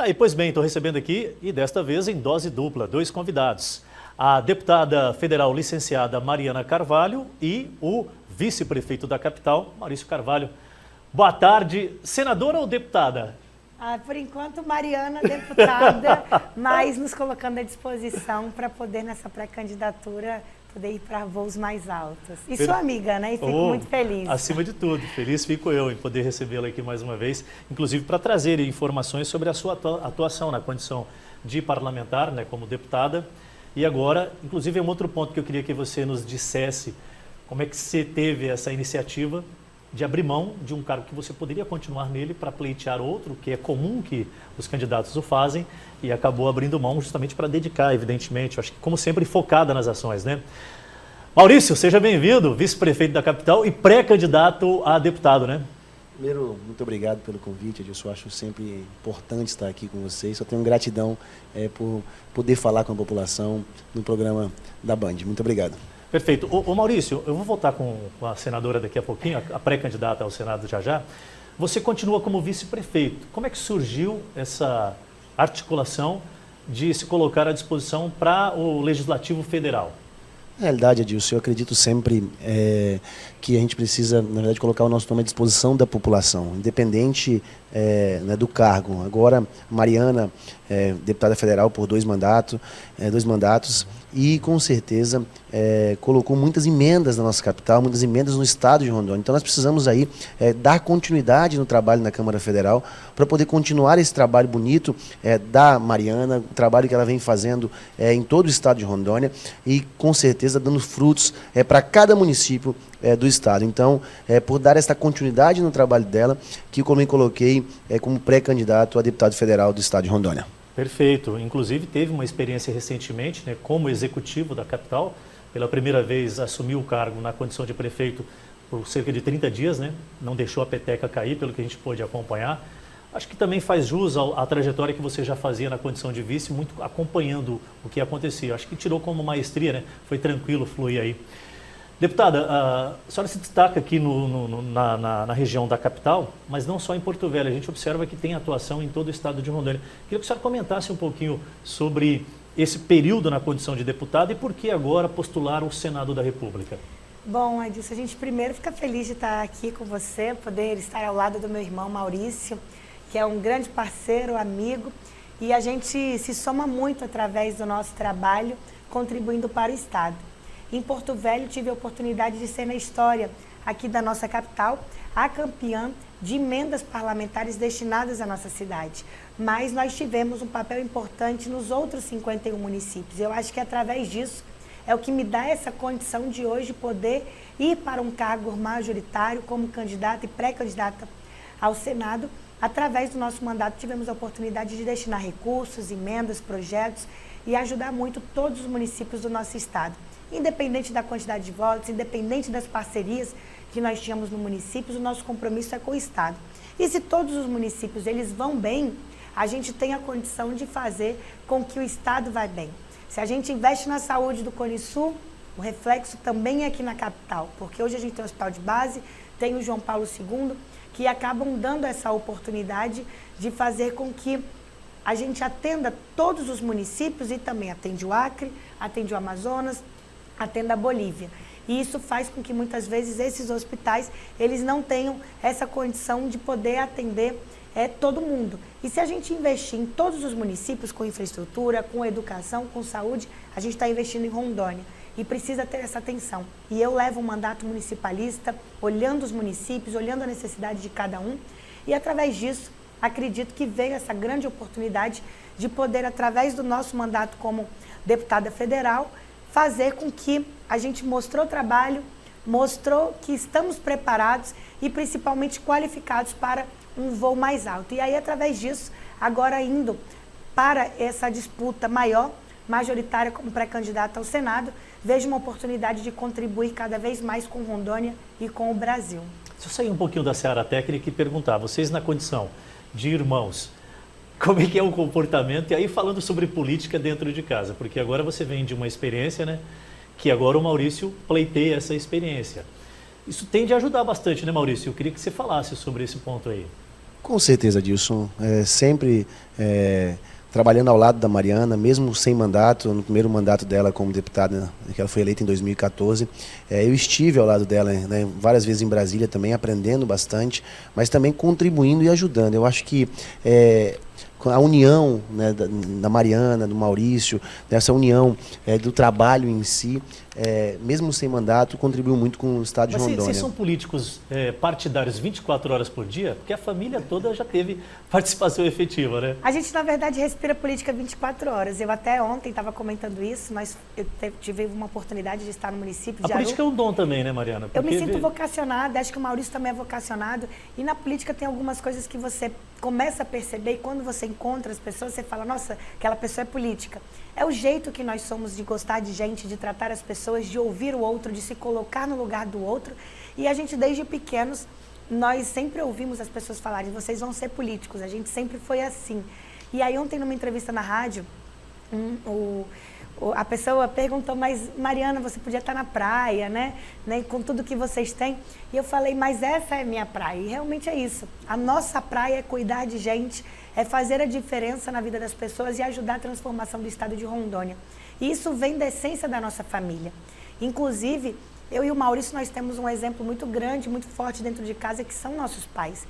Tá aí, pois bem, estou recebendo aqui, e desta vez em dose dupla, dois convidados. A deputada federal licenciada Mariana Carvalho e o vice-prefeito da capital, Maurício Carvalho. Boa tarde. Senadora ou deputada? Por enquanto, Mariana, deputada, mas nos colocando à disposição para poder, nessa pré-candidatura, poder ir para voos mais altos. E sua amiga, né? E fico muito feliz. Acima de tudo, feliz fico eu em poder recebê-la aqui mais uma vez, inclusive para trazer informações sobre a sua atuação na condição de parlamentar, né, como deputada. E agora, inclusive, é um outro ponto que eu queria que você nos dissesse como é que você teve essa iniciativa de abrir mão de um cargo que você poderia continuar nele para pleitear outro, que é comum que os candidatos o fazem, e acabou abrindo mão justamente para dedicar, evidentemente, acho que como sempre, focada nas ações, né? Maurício, seja bem-vindo, vice-prefeito da capital e pré-candidato a deputado, né? Primeiro, muito obrigado pelo convite, Edilson. Eu acho sempre importante estar aqui com vocês. Só tenho gratidão por poder falar com a população no programa da Band. Muito obrigado. Perfeito. Ô Maurício, eu vou voltar com a senadora daqui a pouquinho, a pré-candidata ao Senado já. Você continua como vice-prefeito. Como é que surgiu essa articulação de se colocar à disposição para o Legislativo Federal? Na realidade, Edilson, eu acredito sempre que a gente precisa, na verdade, colocar o nosso nome à disposição da população, independente né, do cargo. Agora, Mariana, deputada federal por dois mandatos, e com certeza colocou muitas emendas na nossa capital, muitas emendas no estado de Rondônia. Então nós precisamos aí dar continuidade no trabalho na Câmara Federal para poder continuar esse trabalho bonito da Mariana, o trabalho que ela vem fazendo em todo o estado de Rondônia e com certeza dando frutos para cada município do estado. Então, por dar esta continuidade no trabalho dela, que eu me coloquei como pré-candidato a deputado federal do estado de Rondônia. Perfeito. Inclusive teve uma experiência recentemente, né, como executivo da capital. Pela primeira vez assumiu o cargo na condição de prefeito por cerca de 30 dias, né? Não deixou a peteca cair, pelo que a gente pôde acompanhar. Acho que também faz jus à trajetória que você já fazia na condição de vice, muito acompanhando o que acontecia. Acho que tirou como maestria, né? Foi tranquilo fluir aí. Deputada, a senhora se destaca aqui na região da capital, mas não só em Porto Velho. A gente observa que tem atuação em todo o estado de Rondônia. Queria que a senhora comentasse um pouquinho sobre esse período na condição de deputada e por que agora postular o Senado da República. Bom, Edilson, a gente primeiro fica feliz de estar aqui com você, poder estar ao lado do meu irmão Maurício, que é um grande parceiro, amigo, e a gente se soma muito através do nosso trabalho, contribuindo para o estado. Em Porto Velho, tive a oportunidade de ser na história aqui da nossa capital, a campeã de emendas parlamentares destinadas à nossa cidade. Mas nós tivemos um papel importante nos outros 51 municípios. Eu acho que através disso é o que me dá essa condição de hoje poder ir para um cargo majoritário como candidata e pré-candidata ao Senado. Através do nosso mandato tivemos a oportunidade de destinar recursos, emendas, projetos e ajudar muito todos os municípios do nosso estado. Independente da quantidade de votos, independente das parcerias que nós tínhamos no município, o nosso compromisso é com o estado. E se todos os municípios eles vão bem, a gente tem a condição de fazer com que o estado vá bem. Se a gente investe na saúde do Cone Sul, o reflexo também é aqui na capital, porque hoje a gente tem o hospital de base, tem o João Paulo II, que acabam dando essa oportunidade de fazer com que a gente atenda todos os municípios e também atende o Acre, atende o Amazonas, atende a Bolívia. E isso faz com que muitas vezes esses hospitais eles não tenham essa condição de poder atender todo mundo. E se a gente investir em todos os municípios com infraestrutura, com educação, com saúde, a gente está investindo em Rondônia. E precisa ter essa atenção. E eu levo um mandato municipalista, olhando os municípios, olhando a necessidade de cada um. E através disso, acredito que veio essa grande oportunidade de poder, através do nosso mandato como deputada federal, fazer com que a gente mostrou trabalho, mostrou que estamos preparados e principalmente qualificados para um voo mais alto. E aí, através disso, agora indo para essa disputa maior, majoritária como pré-candidata ao Senado, vejo uma oportunidade de contribuir cada vez mais com Rondônia e com o Brasil. Se eu sair um pouquinho da seara técnica e perguntar, vocês na condição de irmãos, como é que é o comportamento? E aí falando sobre política dentro de casa, porque agora você vem de uma experiência, né? Que agora o Maurício pleiteia essa experiência. Isso tende a ajudar bastante, né, Maurício? Eu queria que você falasse sobre esse ponto aí. Com certeza, Dilson. Sempre trabalhando ao lado da Mariana, mesmo sem mandato, no primeiro mandato dela como deputada, que ela foi eleita em 2014, eu estive ao lado dela, né, várias vezes em Brasília também, aprendendo bastante, mas também contribuindo e ajudando. Eu acho que a união, né, da Mariana, do Maurício, dessa união do trabalho em si, mesmo sem mandato, contribuiu muito com o estado de Rondônia. Vocês são políticos partidários 24 horas por dia? Porque a família toda já teve participação efetiva, né? A gente, na verdade, respira política 24 horas. Eu até ontem estava comentando isso, eu tive uma oportunidade de estar no município de A política é um dom também, né, Mariana? Eu me sinto vocacionada, acho que o Maurício também é vocacionado. E na política tem algumas coisas que você começa a perceber e quando você encontra as pessoas, você fala, nossa, aquela pessoa é política. É o jeito que nós somos de gostar de gente, de tratar as pessoas, de ouvir o outro, de se colocar no lugar do outro. E a gente, desde pequenos, nós sempre ouvimos as pessoas falarem, vocês vão ser políticos, a gente sempre foi assim. E aí ontem, numa entrevista na rádio, a pessoa perguntou, mas Mariana, você podia estar na praia, né? Com tudo que vocês têm. E eu falei, mas essa é a minha praia. E realmente é isso. A nossa praia é cuidar de gente, é fazer a diferença na vida das pessoas e ajudar a transformação do estado de Rondônia. E isso vem da essência da nossa família. Inclusive, eu e o Maurício, nós temos um exemplo muito grande, muito forte dentro de casa, que são nossos pais.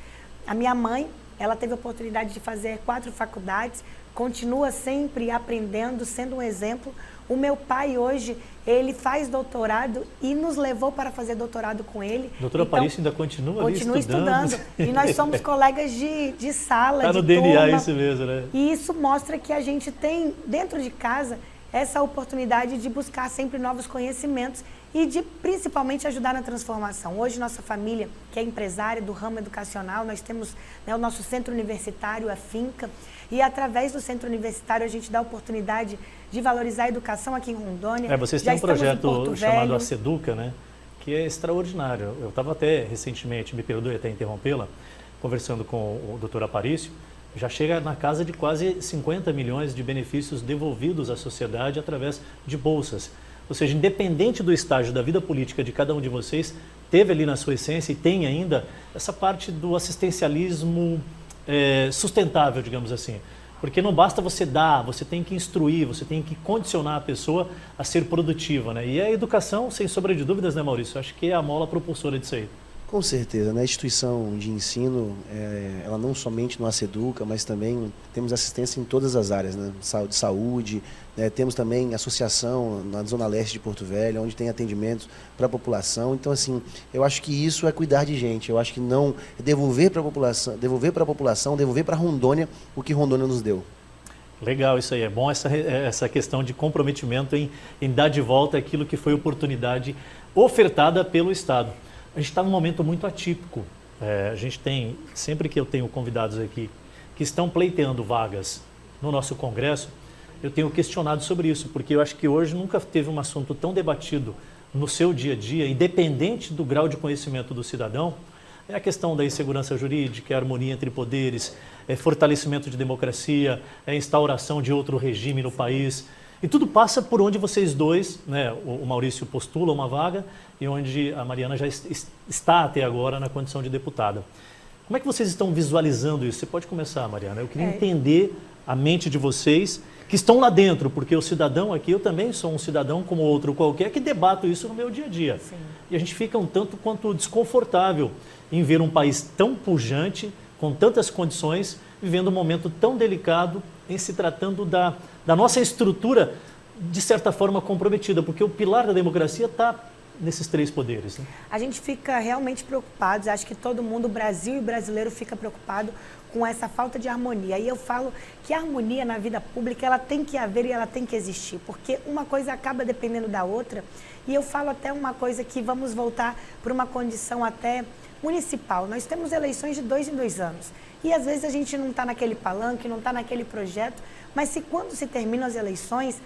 A minha mãe, ela teve a oportunidade de fazer 4 faculdades, continua sempre aprendendo, sendo um exemplo. O meu pai hoje, ele faz doutorado e nos levou para fazer doutorado com ele. Doutora Parício ainda continua estudando. E nós somos colegas de sala, tá de no DNA turma. isso mesmo, né? E isso mostra que a gente tem, dentro de casa, essa oportunidade de buscar sempre novos conhecimentos e de, principalmente, ajudar na transformação. Hoje, nossa família, que é empresária do ramo educacional, nós temos, né, o nosso centro universitário, a Finca, e através do centro universitário a gente dá a oportunidade de valorizar a educação aqui em Rondônia. Vocês têm um projeto chamado A Seduca, né, que é extraordinário. Eu estava até recentemente, me perdoe até interrompê-la, conversando com o doutor Aparício, já chega na casa de quase 50 milhões de benefícios devolvidos à sociedade através de bolsas. Ou seja, independente do estágio da vida política de cada um de vocês, teve ali na sua essência e tem ainda essa parte do assistencialismo sustentável, digamos assim. Porque não basta você dar, você tem que instruir, você tem que condicionar a pessoa a ser produtiva, né? E a educação, sem sombra de dúvidas, né, Maurício? Acho que é a mola propulsora disso aí. Com certeza, né? A instituição de ensino, ela não somente no Aceduca, mas também temos assistência em todas as áreas, né? Saúde, né? Temos também associação na Zona Leste de Porto Velho, onde tem atendimentos para a população. Então, assim, eu acho que isso é cuidar de gente. Eu acho que não é devolver para a população, devolver para Rondônia o que Rondônia nos deu. Legal, isso aí. É bom essa questão de comprometimento em dar de volta aquilo que foi oportunidade ofertada pelo Estado. A gente está num momento muito atípico. A gente tem, sempre que eu tenho convidados aqui que estão pleiteando vagas no nosso Congresso, eu tenho questionado sobre isso, porque eu acho que hoje nunca teve um assunto tão debatido no seu dia a dia, independente do grau de conhecimento do cidadão, é a questão da insegurança jurídica, a harmonia entre poderes, fortalecimento de democracia, instauração de outro regime no país. E tudo passa por onde vocês dois, né, o Maurício postula uma vaga e onde a Mariana já está até agora na condição de deputada. Como é que vocês estão visualizando isso? Você pode começar, Mariana. Eu queria entender a mente de vocês que estão lá dentro, porque o cidadão aqui, eu também sou um cidadão como outro qualquer que debato isso no meu dia a dia. Sim. E a gente fica um tanto quanto desconfortável em ver um país tão pujante, com tantas condições, vivendo um momento tão delicado em se tratando da nossa estrutura, de certa forma, comprometida, porque o pilar da democracia está nesses 3 poderes. Né? A gente fica realmente preocupado, acho que todo mundo, o Brasil e o brasileiro, fica preocupado com essa falta de harmonia. E eu falo que a harmonia na vida pública, ela tem que haver e ela tem que existir, porque uma coisa acaba dependendo da outra. E eu falo até uma coisa que vamos voltar para uma condição até municipal. Nós temos eleições de 2 em 2 anos. E às vezes a gente não está naquele palanque, não está naquele projeto, mas quando se terminam as eleições,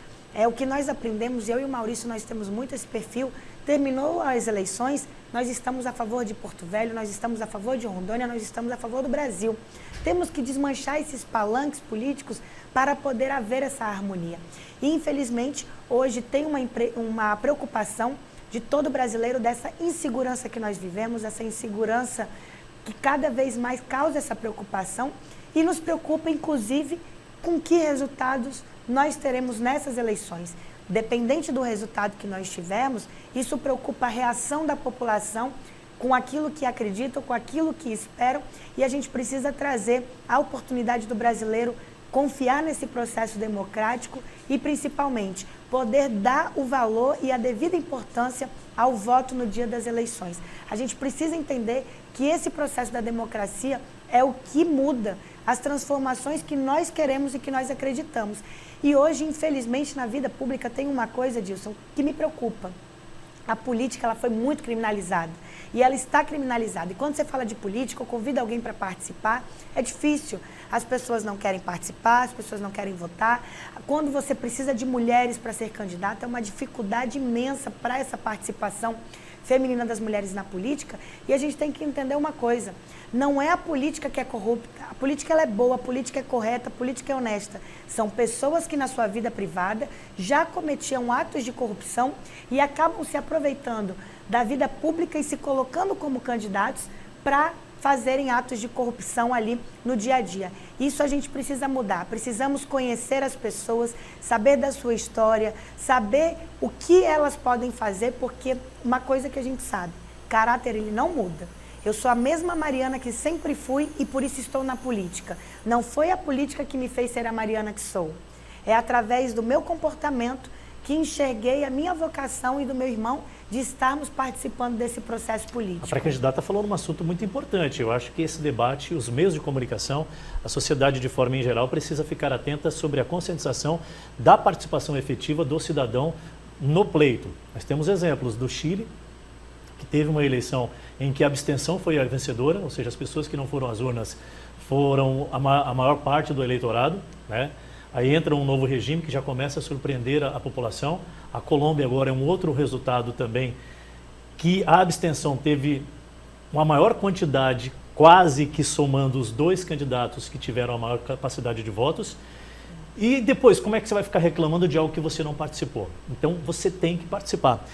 o que nós aprendemos, eu e o Maurício, nós temos muito esse perfil, terminou as eleições, nós estamos a favor de Porto Velho, nós estamos a favor de Rondônia, nós estamos a favor do Brasil. Temos que desmanchar esses palanques políticos para poder haver essa harmonia. E infelizmente, hoje tem uma preocupação de todo brasileiro dessa insegurança que nós vivemos, essa insegurança que cada vez mais causa essa preocupação e nos preocupa, inclusive, com que resultados nós teremos nessas eleições. Dependente do resultado que nós tivermos, isso preocupa a reação da população com aquilo que acreditam, com aquilo que esperam, e a gente precisa trazer a oportunidade do brasileiro confiar nesse processo democrático e, principalmente, poder dar o valor e a devida importância ao voto no dia das eleições. A gente precisa entender que esse processo da democracia é o que muda as transformações que nós queremos e que nós acreditamos. E hoje, infelizmente, na vida pública tem uma coisa, Dilson, que me preocupa. A política ela foi muito criminalizada e ela está criminalizada. E quando você fala de política ou convida alguém para participar, é difícil. As pessoas não querem participar, as pessoas não querem votar. Quando você precisa de mulheres para ser candidata, é uma dificuldade imensa para essa participação feminina das mulheres na política. E a gente tem que entender uma coisa, não é a política que é corrupta, a política ela é boa, a política é correta, a política é honesta. São pessoas que na sua vida privada já cometiam atos de corrupção e acabam se aproveitando da vida pública e se colocando como candidatos para fazerem atos de corrupção ali no dia a dia. Isso a gente precisa mudar, precisamos conhecer as pessoas, saber da sua história, saber o que elas podem fazer, porque uma coisa que a gente sabe, caráter ele não muda. Eu sou a mesma Mariana que sempre fui e por isso estou na política. Não foi a política que me fez ser a Mariana que sou. É através do meu comportamento que enxerguei a minha vocação e do meu irmão de estarmos participando desse processo político. A pré-candidata falou num assunto muito importante. Eu acho que esse debate, os meios de comunicação, a sociedade de forma em geral, precisa ficar atenta sobre a conscientização da participação efetiva do cidadão no pleito. Nós temos exemplos do Chile, que teve uma eleição em que a abstenção foi a vencedora, ou seja, as pessoas que não foram às urnas foram a maior parte do eleitorado, né? Aí entra um novo regime que já começa a surpreender a população. A Colômbia agora é um outro resultado também, que a abstenção teve uma maior quantidade, quase que somando os dois candidatos que tiveram a maior capacidade de votos. E depois, como é que você vai ficar reclamando de algo que você não participou? Então, você tem que participar.